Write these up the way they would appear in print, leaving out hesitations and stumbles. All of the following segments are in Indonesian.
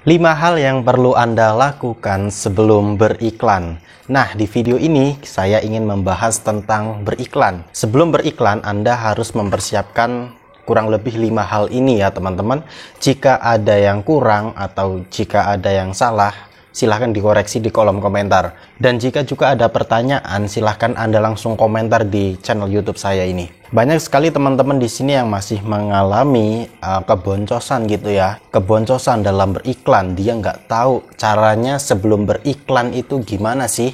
5 hal yang perlu Anda lakukan sebelum beriklan. Nah, di video ini saya ingin membahas tentang beriklan. Sebelum beriklan, Anda harus mempersiapkan kurang lebih 5 hal ini ya teman-teman. Jika ada yang kurang atau jika ada yang salah, silahkan dikoreksi di kolom komentar. Dan jika juga ada pertanyaan, silahkan Anda langsung komentar di channel YouTube saya ini. Banyak sekali teman-teman di sini yang masih mengalami keboncosan gitu ya. Keboncosan dalam beriklan. Dia nggak tahu caranya sebelum beriklan itu gimana sih.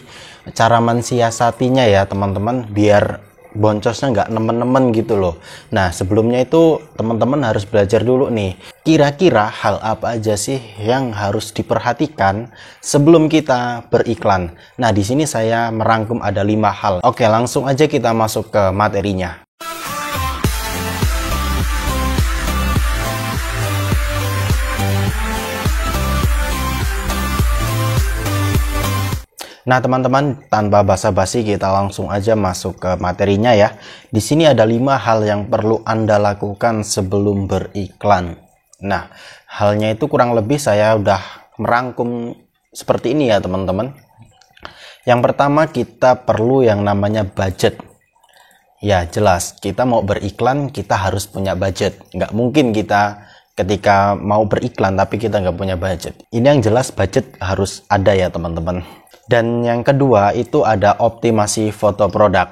Cara mensiasatinya ya teman-teman, biar boncosnya nggak nemen-nemen gitu loh. Nah, sebelumnya itu teman-teman harus belajar dulu nih. Kira-kira hal apa aja sih yang harus diperhatikan sebelum kita beriklan. Nah, di sini saya merangkum ada 5 hal. Oke, langsung aja kita masuk ke materinya. Nah teman-teman, tanpa basa-basi kita langsung aja masuk ke materinya ya. Di sini ada 5 hal yang perlu Anda lakukan sebelum beriklan. Nah, halnya itu kurang lebih saya udah merangkum seperti ini ya teman-teman. Yang pertama, kita perlu yang namanya budget. Ya jelas, kita mau beriklan kita harus punya budget. Nggak mungkin kita ketika mau beriklan tapi kita nggak punya budget. Ini yang jelas budget harus ada ya teman-teman. Dan yang kedua itu ada optimasi foto produk.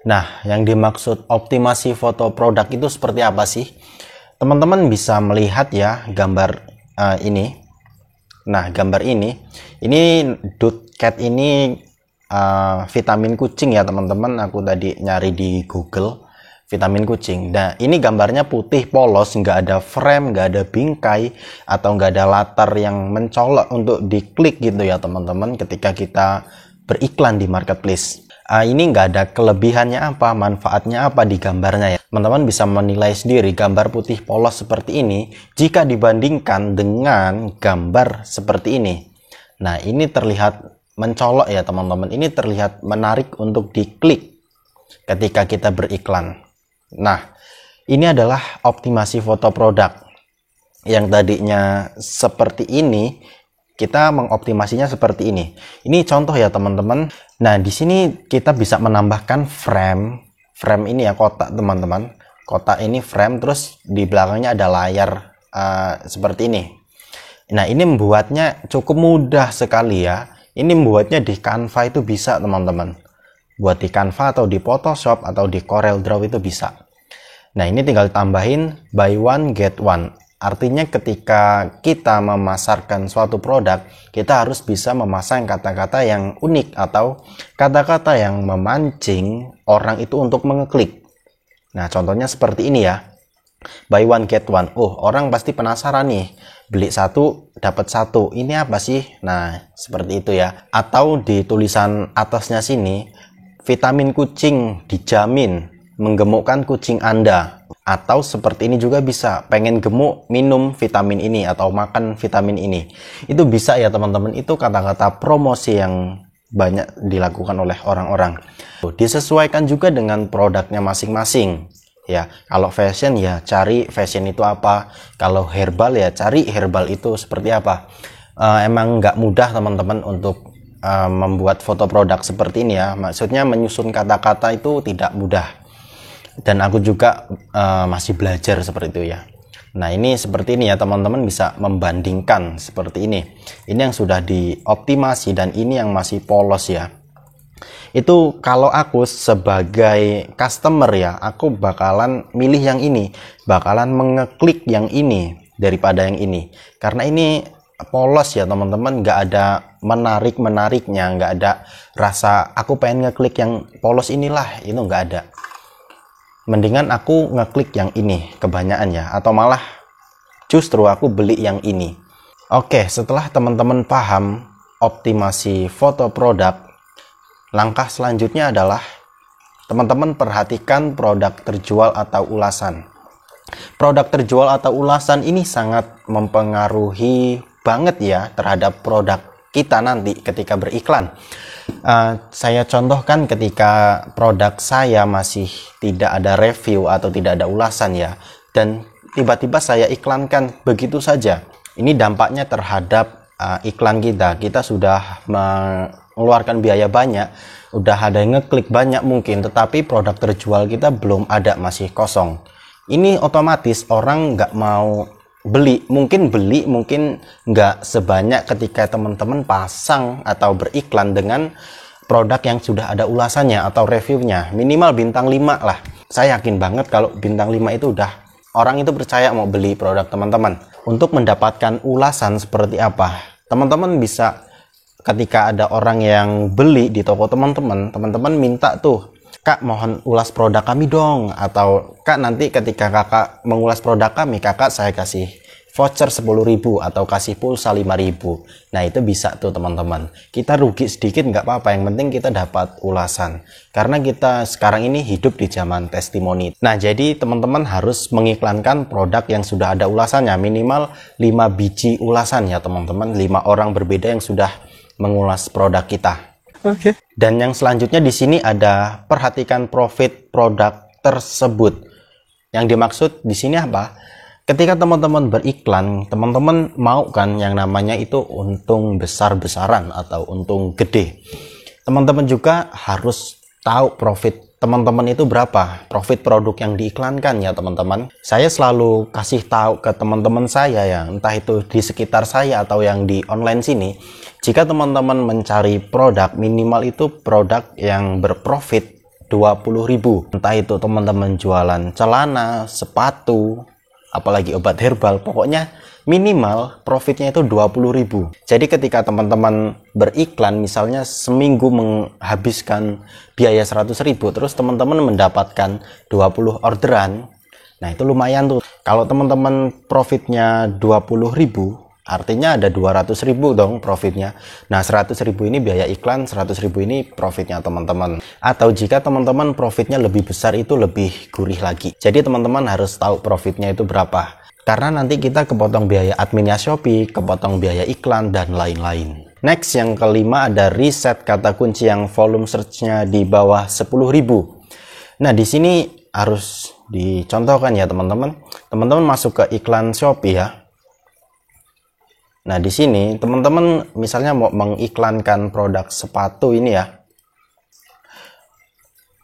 Nah, yang dimaksud optimasi foto produk itu seperti apa sih? Teman-teman bisa melihat ya gambar ini. Nah, gambar ini Dude Cat ini vitamin kucing ya teman-teman. Aku tadi nyari di Google vitamin kucing. Nah, ini gambarnya putih polos, nggak ada frame, nggak ada bingkai, atau nggak ada latar yang mencolok untuk diklik gitu ya teman-teman ketika kita beriklan di marketplace. Ini nggak ada kelebihannya apa, manfaatnya apa di gambarnya ya. Teman-teman bisa menilai sendiri gambar putih polos seperti ini jika dibandingkan dengan gambar seperti ini. Nah, ini terlihat mencolok ya teman-teman. Ini terlihat menarik untuk diklik ketika kita beriklan. Nah, ini adalah optimasi foto produk. Yang tadinya seperti ini, kita mengoptimasinya seperti ini. Ini contoh ya teman-teman. Nah, di sini kita bisa menambahkan frame. Frame ini ya kotak teman-teman. Kotak ini frame, terus di belakangnya ada layar seperti ini. Nah, ini membuatnya cukup mudah sekali ya. Ini membuatnya di Canva itu bisa teman-teman. Buat di Canva atau di Photoshop atau di CorelDRAW itu bisa. Nah, ini tinggal tambahin buy one get one. Artinya ketika kita memasarkan suatu produk, kita harus bisa memasang kata-kata yang unik atau kata-kata yang memancing orang itu untuk mengeklik. Nah, contohnya seperti ini ya. Buy one get one. Oh, orang pasti penasaran nih. Beli satu dapat satu. Ini apa sih? Nah, seperti itu ya. Atau di tulisan atasnya sini, vitamin kucing dijamin menggemukkan kucing Anda. Atau seperti ini juga bisa, pengen gemuk minum vitamin ini atau makan vitamin ini. Itu bisa ya teman-teman. Itu kata-kata promosi yang banyak dilakukan oleh orang-orang. Disesuaikan juga dengan produknya masing-masing. Ya, kalau fashion ya cari fashion itu apa. Kalau herbal ya cari herbal itu seperti apa. Emang nggak mudah teman-teman untuk membuat foto produk seperti ini ya. Maksudnya menyusun kata-kata itu tidak mudah. Dan aku juga masih belajar seperti itu ya. Nah, ini seperti ini ya teman-teman, bisa membandingkan seperti ini. Ini yang sudah dioptimasi dan ini yang masih polos ya. Itu kalau aku sebagai customer ya, aku bakalan milih yang ini. Bakalan mengeklik yang ini daripada yang ini. Karena ini polos ya teman-teman, nggak ada menarik-menariknya, nggak ada rasa aku pengen ngeklik yang polos inilah, itu nggak ada. Mendingan aku ngeklik yang ini kebanyakan ya, atau malah justru aku beli yang ini. Oke, setelah teman-teman paham optimasi foto produk, langkah selanjutnya adalah teman-teman perhatikan produk terjual atau ulasan. Produk terjual atau ulasan ini sangat mempengaruhi banget ya terhadap produk kita nanti ketika beriklan. Saya contohkan ketika produk saya masih tidak ada review atau tidak ada ulasan ya, dan tiba-tiba saya iklankan begitu saja. Ini dampaknya terhadap iklan kita. Kita sudah mengeluarkan biaya banyak, udah ada yang ngeklik banyak mungkin, tetapi produk terjual kita belum ada, masih kosong. Ini otomatis orang nggak mau beli, mungkin nggak sebanyak ketika teman-teman pasang atau beriklan dengan produk yang sudah ada ulasannya atau reviewnya, minimal bintang 5 lah. Saya yakin banget kalau bintang 5 itu udah orang itu percaya mau beli produk teman-teman. Untuk mendapatkan ulasan seperti apa, teman-teman bisa ketika ada orang yang beli di toko teman-teman minta tuh, "Kak, mohon ulas produk kami dong," atau "Kak, nanti ketika kakak mengulas produk kami, kakak saya kasih voucher 10.000 atau kasih pulsa 5.000. Nah, itu bisa tuh teman-teman. Kita rugi sedikit nggak apa-apa, yang penting kita dapat ulasan. Karena kita sekarang ini hidup di zaman testimoni. Nah, jadi teman-teman harus mengiklankan produk yang sudah ada ulasannya. Minimal 5 biji ulasan ya teman-teman. 5 orang berbeda yang sudah mengulas produk kita. Oke. Dan yang selanjutnya di sini ada perhatikan profit produk tersebut. Yang dimaksud di sini apa? Ketika teman-teman beriklan, teman-teman mau kan yang namanya itu untung besar-besaran atau untung gede. Teman-teman juga harus tahu profit teman-teman itu berapa, profit produk yang diiklankan ya teman-teman. Saya selalu kasih tahu ke teman-teman saya ya, entah itu di sekitar saya atau yang di online sini, jika teman-teman mencari produk, minimal itu produk yang berprofit 20.000. Entah itu teman-teman jualan celana, sepatu, apalagi obat herbal, pokoknya minimal profitnya itu 20.000. Jadi ketika teman-teman beriklan, misalnya seminggu menghabiskan biaya 100.000, terus teman-teman mendapatkan 20 orderan, nah itu lumayan tuh. Kalau teman-teman profitnya 20.000, artinya ada 200.000 dong profitnya. Nah, 100.000 ini biaya iklan, 100.000 ini profitnya teman-teman. Atau jika teman-teman profitnya lebih besar, itu lebih gurih lagi. Jadi teman-teman harus tahu profitnya itu berapa. Karena nanti kita kepotong biaya adminnya Shopee, kepotong biaya iklan, dan lain-lain. Next, yang kelima ada riset kata kunci yang volume search-nya di bawah 10.000. Nah, di sini harus dicontohkan ya teman-teman. Teman-teman masuk ke iklan Shopee ya. Nah, di sini teman-teman misalnya mau mengiklankan produk sepatu ini ya.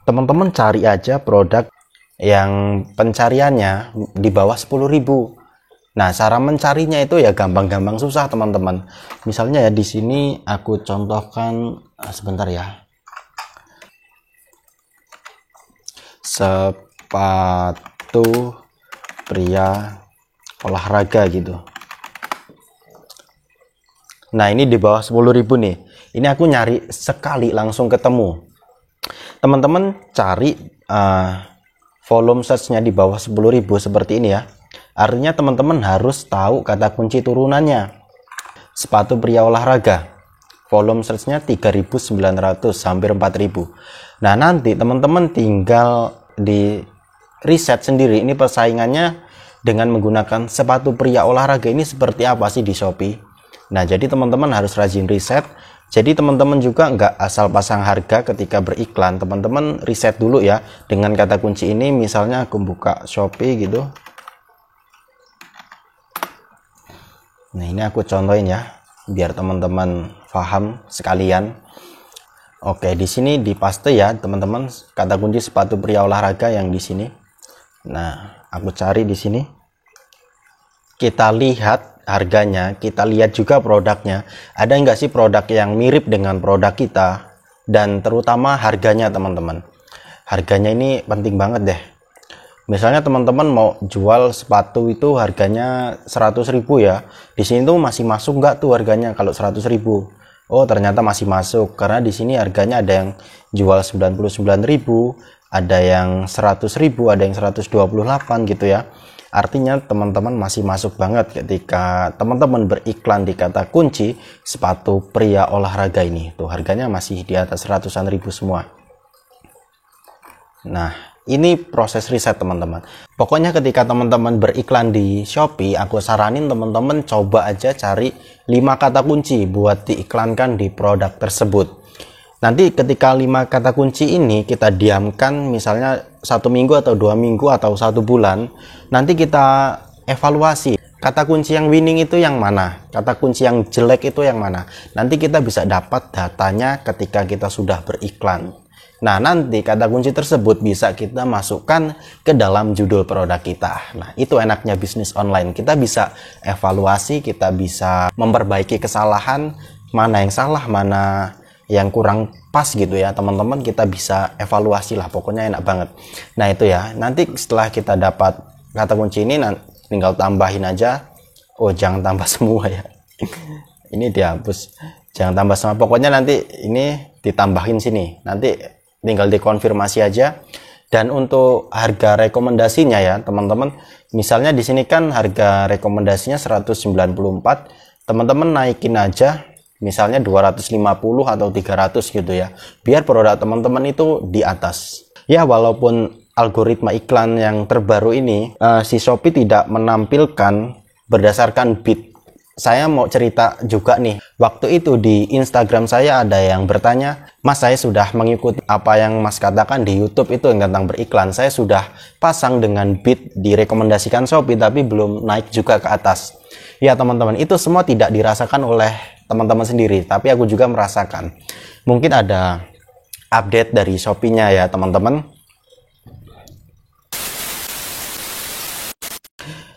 Teman-teman cari aja produk yang pencariannya di bawah 10.000. Nah, cara mencarinya itu ya gampang-gampang susah, teman-teman. Misalnya ya di sini aku contohkan sebentar ya. Sepatu pria olahraga gitu. Nah, ini di bawah 10.000 nih. Ini aku nyari sekali langsung ketemu. Teman-teman cari volume search-nya di bawah 10.000 seperti ini ya. Artinya teman-teman harus tahu kata kunci turunannya. Sepatu pria olahraga. Volume search-nya 3.900, hampir 4.000. Nah, nanti teman-teman tinggal di riset sendiri. Ini persaingannya dengan menggunakan sepatu pria olahraga ini seperti apa sih di Shopee. Nah, jadi teman-teman harus rajin riset. Jadi teman-teman juga nggak asal pasang harga ketika beriklan. Teman-teman riset dulu ya dengan kata kunci ini. Misalnya aku buka Shopee gitu. Nah, ini aku contohin ya biar teman-teman paham sekalian. Oke, di sini dipaste ya teman-teman kata kunci sepatu pria olahraga yang di sini. Nah, aku cari di sini. Kita lihat harganya, kita lihat juga produknya. Ada nggak sih produk yang mirip dengan produk kita, dan terutama harganya teman-teman. Harganya ini penting banget deh. Misalnya teman-teman mau jual sepatu itu harganya 100.000 ya. Di sini tuh masih masuk nggak tuh harganya kalau 100.000? Oh, ternyata masih masuk karena di sini harganya ada yang jual 99.000, ada yang 100.000, ada yang 128 gitu ya. Artinya teman-teman masih masuk banget ketika teman-teman beriklan di kata kunci sepatu pria olahraga ini. Tuh harganya masih di atas ratusan ribu semua. Nah, ini proses riset teman-teman. Pokoknya ketika teman-teman beriklan di Shopee, aku saranin teman-teman coba aja cari 5 kata kunci buat diiklankan di produk tersebut. Nanti ketika 5 kata kunci ini kita diamkan misalnya 1 minggu atau 2 minggu atau 1 bulan, nanti kita evaluasi kata kunci yang winning itu yang mana, kata kunci yang jelek itu yang mana. Nanti kita bisa dapat datanya ketika kita sudah beriklan. Nah, nanti kata kunci tersebut bisa kita masukkan ke dalam judul produk kita. Nah, itu enaknya bisnis online. Kita bisa evaluasi, kita bisa memperbaiki kesalahan, mana yang salah, mana yang kurang pas gitu ya teman-teman. Kita bisa evaluasi lah, pokoknya enak banget. Nah, itu ya, nanti setelah kita dapat kata kunci ini, tinggal tambahin aja. Oh, jangan tambah semua ya. Ini dihapus, jangan tambah semua, pokoknya nanti ini ditambahin sini, nanti tinggal dikonfirmasi aja. Dan untuk harga rekomendasinya ya teman-teman, misalnya di sini kan harga rekomendasinya 194, teman-teman naikin aja misalnya 250 atau 300 gitu ya, biar produk teman-teman itu di atas ya. Walaupun algoritma iklan yang terbaru ini si Shopee tidak menampilkan berdasarkan bid. Saya mau cerita juga nih, waktu itu di Instagram saya ada yang bertanya, Mas, saya sudah mengikuti apa yang Mas katakan di YouTube itu yang tentang beriklan. Saya sudah pasang dengan bid direkomendasikan Shopee tapi belum naik juga ke atas. Ya teman-teman, itu semua tidak dirasakan oleh teman-teman sendiri, tapi aku juga merasakan. Mungkin ada update dari Shopee-nya ya teman-teman.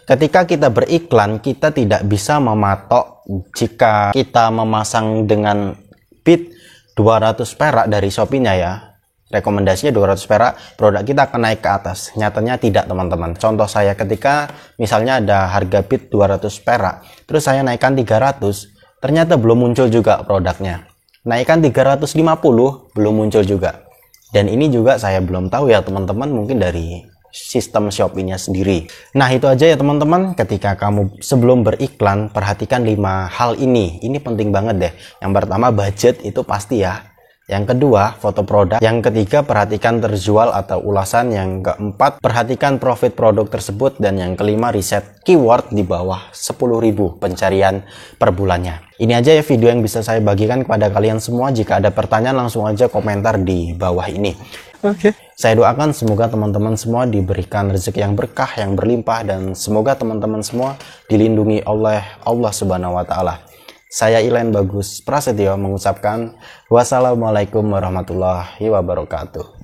Ketika kita beriklan, kita tidak bisa mematok jika kita memasang dengan bid 200 perak dari Shopee-nya ya. Rekomendasinya 200 perak, produk kita akan naik ke atas. Nyatanya tidak teman-teman. Contoh saya, ketika misalnya ada harga bid 200 perak, terus saya naikkan 300, ternyata belum muncul juga produknya. Naikkan 350, belum muncul juga. Dan ini juga saya belum tahu ya teman-teman, mungkin dari sistem Shopee-nya sendiri. Nah, itu aja ya teman-teman. Ketika kamu sebelum beriklan, perhatikan 5 hal ini. Ini penting banget deh. Yang pertama, budget itu pasti ya. Yang kedua, foto produk. Yang ketiga, perhatikan terjual atau ulasan. Yang keempat, perhatikan profit produk tersebut. Dan yang kelima, riset keyword di bawah 10.000 pencarian per bulannya. Ini aja ya video yang bisa saya bagikan kepada kalian semua. Jika ada pertanyaan, langsung aja komentar di bawah ini. Oke. Saya doakan semoga teman-teman semua diberikan rezeki yang berkah, yang berlimpah, dan semoga teman-teman semua dilindungi oleh Allah Subhanahu wa Ta'ala. Saya Ilen Bagus Prasetyo mengucapkan wassalamualaikum warahmatullahi wabarakatuh.